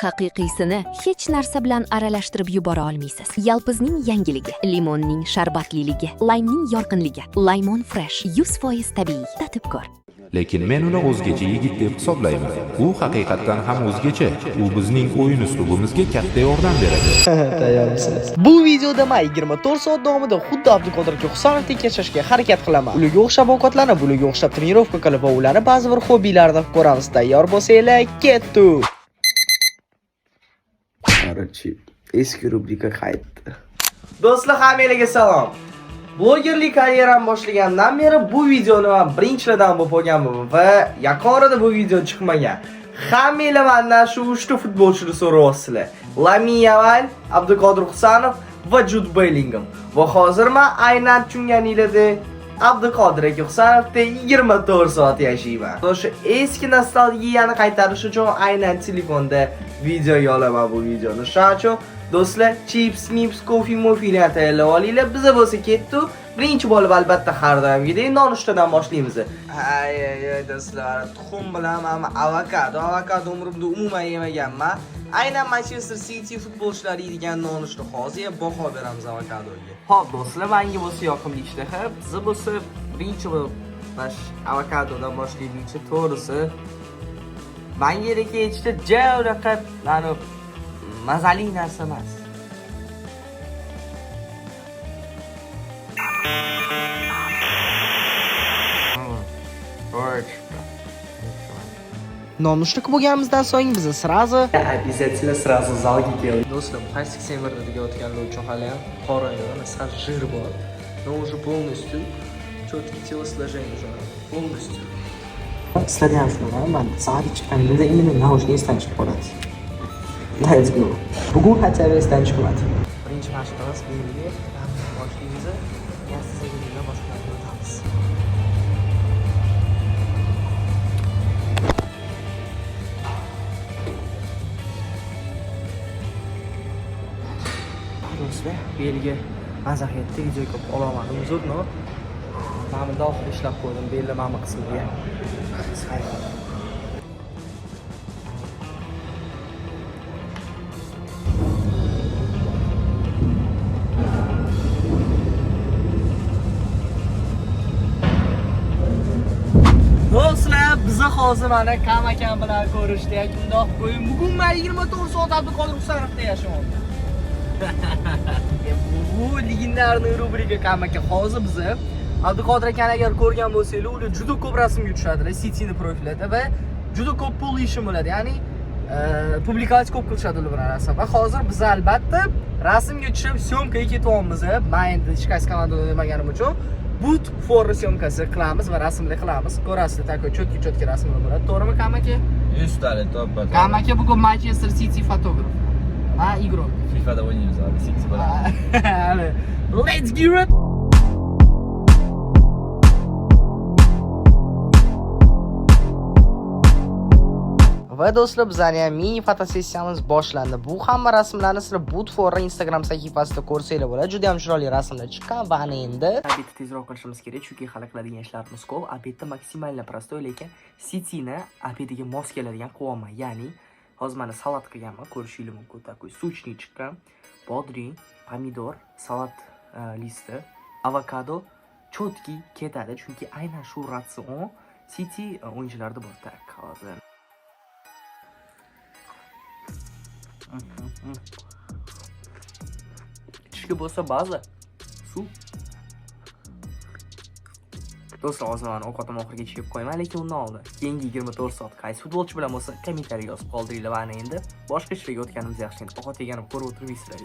Haqiqiysini hech narsa bilan aralashtirib yubora olmaysiz. Yalpizning yangiligi, limonning sharbatliligi, laymning yorqinligi. Limon Fresh 100% tabiiy. Tatib ko'r. Lekin men uni o'zgacha yigit deb hisoblayman. U haqiqatdan ham o'zgacha. U bizning o'yin uslubimizga katta yordam beradi. Tayyormisiz? Bu videoda men 24 soat davomida xuddi Abduqodir Husanovdek yashashga harakat qilaman. Ularga o'xshab ovqatlanib, ularga o'xshab trenirovka qilib va ularni ba'zi bir hobbilarini ko'ramiz. Tayyor bo'lsanglar, ketdik. Qarachi, eski rubrika qaytdi. Do'stlar, hammalarga salom. Blogerlik karyeram boshlagandan beri bu videoni men birinchilardan bo'lib olganman va yaqinda bu video chiqmagan. Hammalar mendan shu 3 ta futbolchini so'rayapsizlar. Lamine Yamal, Abduqodir Husanov va Jude Bellingham. Va hozir men aynan tushunganinglardek Abduqodir Husanovda 24 soat yashayman. O'sha eski nostalgiyani qaytarish uchun aynan telefonda video olaman bu videoni. Shuning uchun do'stlar, chips, kofe, mofini tayyorlab olinglar. Biza bo'lsa ketdi. Birinchi bo'lib albatta har doimgidek nonushtadan boshlaymiz. Ay do'stlar, tuxum bilan avokado umrimda umuman yemaganman. Aynan Manchester City futbolchilari yeydigan nonushta hozir baho beramiz avokadoga. Xo'p do'stlar, menga bo'lsa yoqimli ishtaha, biza bo'lsa birinchi bo'lib avokadodan boshlaylikchi, to'g'risi. Menga hechta javraqa, mana mazali narsa emas. Nonushta bo'lganimizdan so'ng biz сразу zalga keldik. Do'stlar, plastik semirda deyotganlar uchun hali ham qora yo'q, sal jir bor. Но уже полностью четкое телосложение уже полностью. Sizlarga ham shunaqa, men saharga chiqqanimda именно naушникdan chiqib qoladi. Let's go. Bugun HTV'dan chiqmadi. Birinchi mashqimiz belgi. Boshlaymiz. Yassagidan boshlaymiz. Do'stlar, belgi mazahiyatda video ko'p olamadim. Uzrni. Mana dohir ishlab qo'ydim, belli mana qismiga. Do'stlar, biz hozir mana Kamakam bilan ko'rishdik. Bundoq qo'ying. Bugun men 24 soat Abduqodir Husanovda yashayapman. Bu legendarniy rubrika Kamaka. Hozir biz Abduqodir akani agar ko'rgan bo'lsanglar, ular juda ko'p rasmga tushadilar City'ning profilida va juda ko'p pul ishim bo'ladi. Ya'ni publikatsiya ko'p qilishadi ular bilan rasm. Va hozir biz albatta rasmga tushib syomkaga ketyapmiz. Men endi hech qaysi komandada o'ynamaganim uchun but for syomkasi qilamiz va rasmlar qilamiz. Ko'rasizlar, takoy cho'tki rasmlar bo'ladi. To'g'rimi Kamaka? 100 tali top. Kamaka bugun Manchester City fotograf. Ha, игрок. FIFAda o'ynaymiz abi, City bilan. Let's get it. Va do'stlar, bizning ham mini fotosessiyamiz boshlandi. Bu hamma rasmlarni sizlar Bootfor Instagram sahifasida ko'rsanglar bo'ladi. Juda ham chiroyli rasmlar chiqqan va endi obedni tezroq qilishimiz kerak, chunki hali qiladigan ishlarimiz ko'p. Obedda maksimalni prostoy, lekin Cityni obediga mos keladigan qilaman. Ya'ni hozir mana salat qilganman, ko'rishingiz mumkin. Takoy suchni chiqqan, bodring, pomidor, salat listi, avokado cho'tki ketadi, chunki aynan shu ratsion City o'yinchilarida bor. Tak, hozir ichki bo'lsa ba'zi suv. Do'stlar, hozir men ovqatim oxiriga yeb qo'yaman, lekin undan oldin keyingi 24 soat qaysi futbolchi bilan bo'lsa kommentariyga yozib qoldiringlar. Va endi boshqa ishlarga o'tganimiz yaxshi. Endi ovqat yeganimni ko'rib o'tirmaysizlar.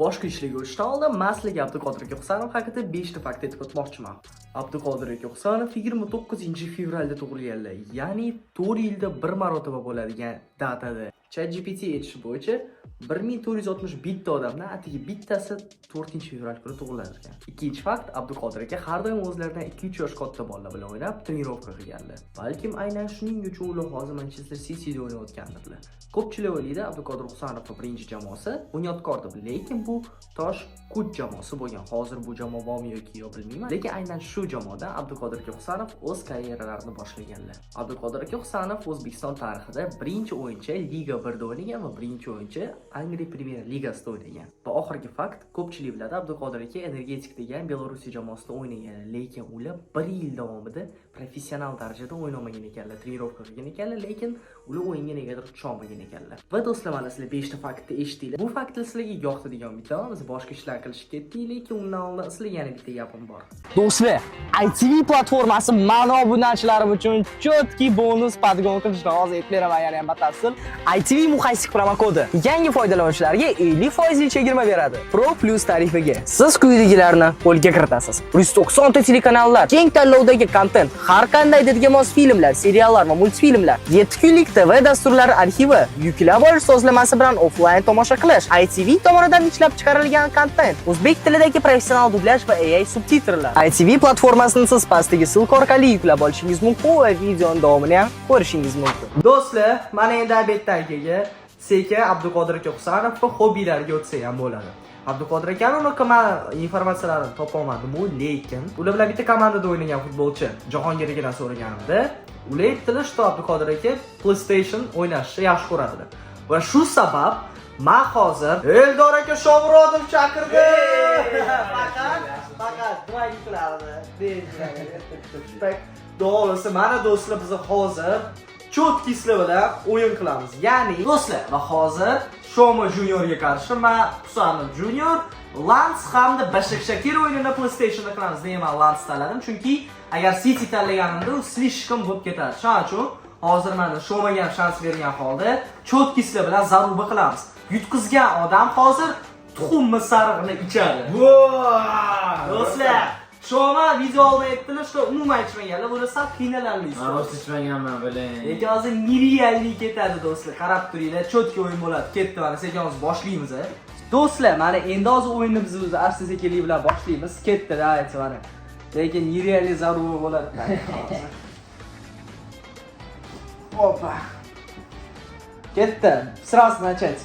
Boshqa ishlarga o'tishdan oldin masliga Abduqodir Husanov haqida 5 ta fakt aytib o'tmoqchiman. Abduqodir Husanov 29-fevralda tug'ilganlar, ya'ni 4 yilda bir marotaba bo'ladigan datada. ChatGPT aytishi bo'yicha 1461 ta odamdan atigi bittasi 4-fevral kuni tug'ilgan ekan. Ikkinchi fakt, Abduqodir aka har doim o'zlaridan 2-3 yosh katta bolalar bilan o'ynab, trenirovka qilganlar. Balkim aynan shuning uchun ular hozir Manchester City'da o'ynayotgandirlar. Ko'pchilik o'ylaydi, Abduqodir Husanovning birinchi jamoasi Bunyodkor deb, lekin bu Tosh Kut jamoasi bo'lgan. Hozir bu jamoa bormi yoki yo'q bilmayman, lekin aynan shu jamoadan Abduqodir Husanov o'z karyeralarini boshlaganlar. Abduqodir Husanov O'zbekiston tarixida birinchi o'yinchi liga Liga 1da o'ynagan va birinchi o'yinchi Angliya Premyer Ligasida o'ynagan. Va oxirgi fakt, ko'pchilik biladi, Abduqodir aka Energetik degan Belorussiya jamoasida o'ynagan, lekin ular 1 yil davomida professional darajada o'ynamagan ekanlar, trenirovka qilgan ekanlar, lekin ular o'yinga negadir tusholmagan ekanlar. Va do'stlar, mana sizlar 5 ta faktni eshitdinglar. Bu faktlar sizlarga yoqadigan bitta, biz boshqa ishlar qilishga ketdik, lekin undan oldin sizlarga yana bitta gapim bor. Do'stlar, ITV platformasi ma'no obunachilari uchun chotki bonus podgon qilishni hozir aytib beraman, yana ham batafsil. ITV muhaysik promokodi yangi foydalanuvchilarga 50% chegirma beradi. Pro Plus tarifiga siz quyidagilarni qo'lga kiritasiz. 190 ta telekanallar, keng tanlovdagi kontent, har qanday didga mos filmlar, seriallar va multfilmlar, 7 kunlik TV dasturlari arxivi, yuklab olish sozlamasi bilan offline tomosha qilish, ITV tomonidan ishlab chiqarilgan kontent, o'zbek tilidagi professional dublyaj va AI subtitrlar. ITV platformasini siz pastdagi ссылка orqali yuklab olishingiz mumkin va videoning davomini ham ko'rishingiz mumkin. Do'stlar, mana endi Albatta akaga sekin Abduqodir aka Husanovga hobbilarga o'tsa ham bo'ladi. Abduqodir aka unaqa men informatsiyalarini topolmadim, lekin ular bilan bitta komandada o'ynagan futbolchi Jahongir akadan so'raganimda, ular aytdilar, что Abduqodir aka PlayStation o'ynashni yaxshi ko'radi. Va shu sabab men hozir Eldor aka Shomurodov chaqirdi. Faqat drayvlarni deydi. Doğrusu, mana do'stlar, biz hozir cho'tkislar bilan o'yin qilamiz. Ya'ni do'stlar, va hozir Shomo Juniorga qarshi men Husanov Junior, Lans hamda Bashak Shakir o'yinini PlayStationda qilamiz deyman. Lans tanladim chunki agar City tanlaganimda u slishkom bo'lib ketadi. Shuning uchun hozir mana Shomoga ham shans bergan holda cho'tkislar bilan zaruba qilamiz. Yutqizgan odam hozir tuxumni sariqni ichadi. Do'stlar, Shoma video olmayaptilar, что umuman ichmaganlar, buni sal qiynalanmaysiz. Men o'z ichmaganman, biling. Lekin hozir nereallik ketadi do'stlar. Qarab turinglar, cho'tki o'yin bo'ladi. Ketdi, mana sekin hozir boshlaymiz. Do'stlar, mana endi hozir o'yinni biz asta-sekinlik bilan boshlaymiz. Ketdi, aytsa mana. Lekin nereallik zarur bo'ladi. Hoppa. Ketdi. Сразу начать.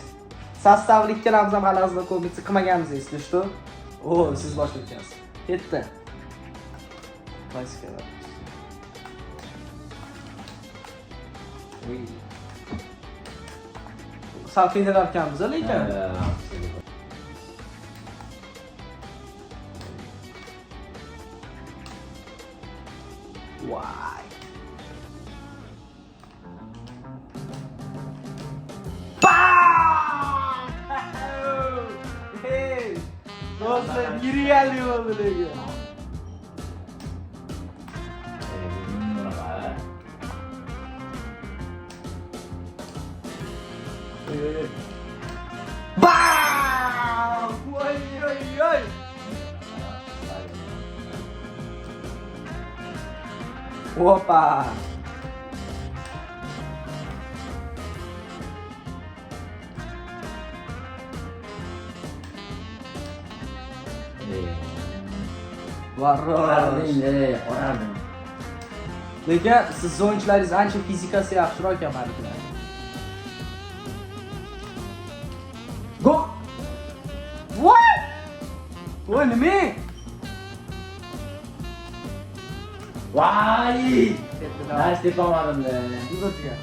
Составli ikkalamiz ham hali hozir ko'pincha qilmaganmiz, esda что? O, siz boshlayapsiz. Ketdi. Klasika. Sal qiynalarkanmiz, lekin. Voy. Hey! Do'stlar, nerealli bo'ldi lekin. Bam! Oy oy oy. Opa! Qorardim. Lekin siz o'yinchilaringiz ancha fizikasi yaxshiroq ekan menikilar. Go! What? Voy, nima? Voy! Nash deb olmadim-da. Yugurtiga.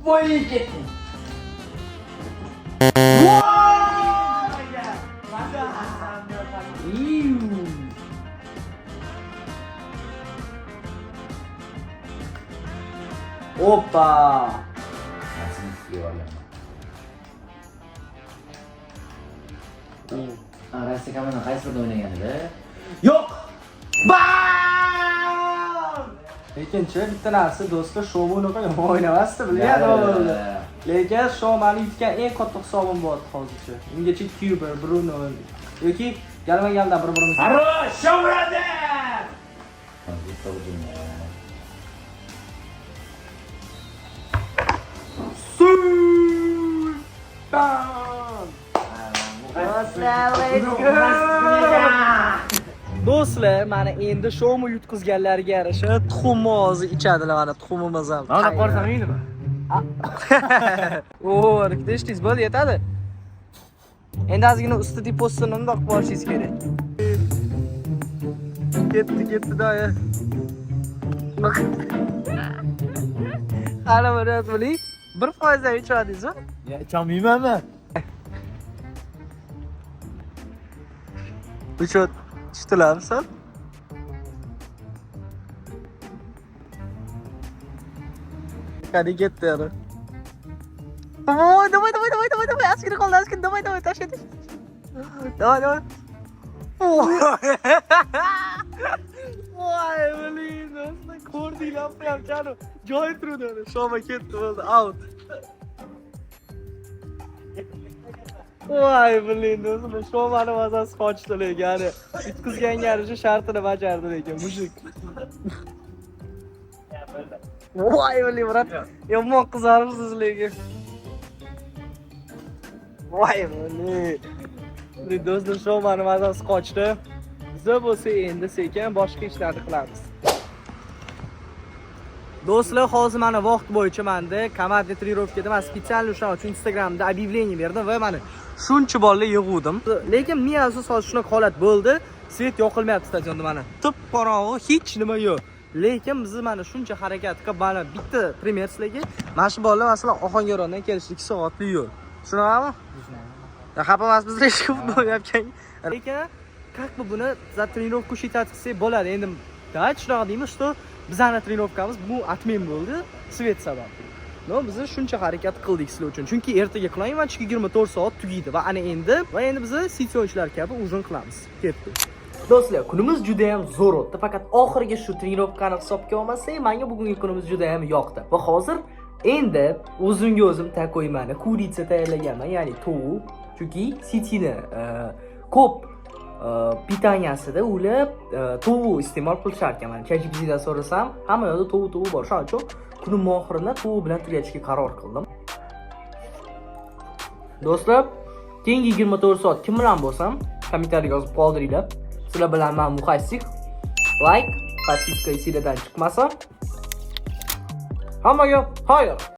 Voy, ketdim. Opa! Rossiya komandasi qaysi birda o'ynaganida? Yo'q! Bam! Lekin-chi, bitta narsa do'stlar, Shomo unaqa yomon o'ynamasdi, bilgan. Lekin Shomani yutgan eng katta hisobim bor hozircha. Ungacha Cuber, Bruno yoki galma-galdan bir-birimiz. Aro, Shomurodov! Do'stlar, mana endi Shomo yutqizganlarga yarasha tuxumni hozir ichadilar, mana tuxumimiz ham. Mana qo'rsam eydimi? O, rikdeshdingiz, bo'ldi, yetadi. Endi ozgina ustida postini undoq bo'lishingiz kerak. Ketdi da. Hali bir bo'ling. 1% dan ichadingiz-mi? Ya, ichamaymanmi? Uchot tushdilarmi sen? Qani ketdi yana. Voy, давай, askar qoldi, askar, давай, tashla. Давай. Voy, блин, do'stlar, ko'rdinglarmi ham chanu. Joy turdi, shoma ketdi, bo'ldi, out. Voy, блин, do'stlar, shomani mazasi qochdi lekin, ya'ni bitkizganga yarasha shartini bajardi lekin mushuk. Voy, блин, brat, yomon qizaribsiz lekin. Voy, блин. Do'stlar, shomani mazasi qochdi. Biza bo'lsa endi sekin boshqa ishlarni qilamiz. Do'stlar, hozir mana vaqt bo'yicha menda komandni trenirovkada men spesial o'shaning uchun Instagramda объявление berdim va mana shuncha bolalar yig'uvdim. Lekin men asosan hozir shunaqa holat bo'ldi. Svet yoqilmayapti stadionda mana. Tip qorong'i, hech nima yo'q. Lekin biz mana shuncha harakat qilib, mana bitta primer sizlarga. Mana shu bolalar masalan Ohangarondan kelishdi 2 soatli yo'l. Tushunamizmi? Xafa emas, biz hech kim bo'lmayotgan. Lekin как бы buni za trenirovka считать qilsak bo'ladi. Endi dayt shunaqa deymiz, что bizning trenirovkamiz bu atmen bo'ldi, svet sababli. No, biz shuncha harakat qildik sizlar uchun. Chunki ertaga qilayman, 24 soat tugaydi va ana endi biz sit o'yinchilar kabi uzun qilamiz. Ketdi. Do'stlar, kunimiz juda ham zo'r o'tdi. Faqat oxirgi shu trenirovkani hisobga olmasak, menga bugungi kunimiz juda ham yoqdi. Va hozir endi o'zimga o'zim takoymani kuritsa tayyorlaganman, ya'ni tovuq. Chunki sitini ko'p pitaniyasida ular tovuq iste'mol qilishar ekan. Men ChatGPT'da so'rasam, hamma yoqda tovuq bor. Shuning uchun kunim oxirini tovuq bilan tugatishga qaror qildim. Do'stlar, keyingi 24 soat kim bilan bo'lsam, kommentariyga yozib qoldiringlar. Sizlar bilan men muhassib. Like, podpiska esidan chiqmasa. Hammaga xayr.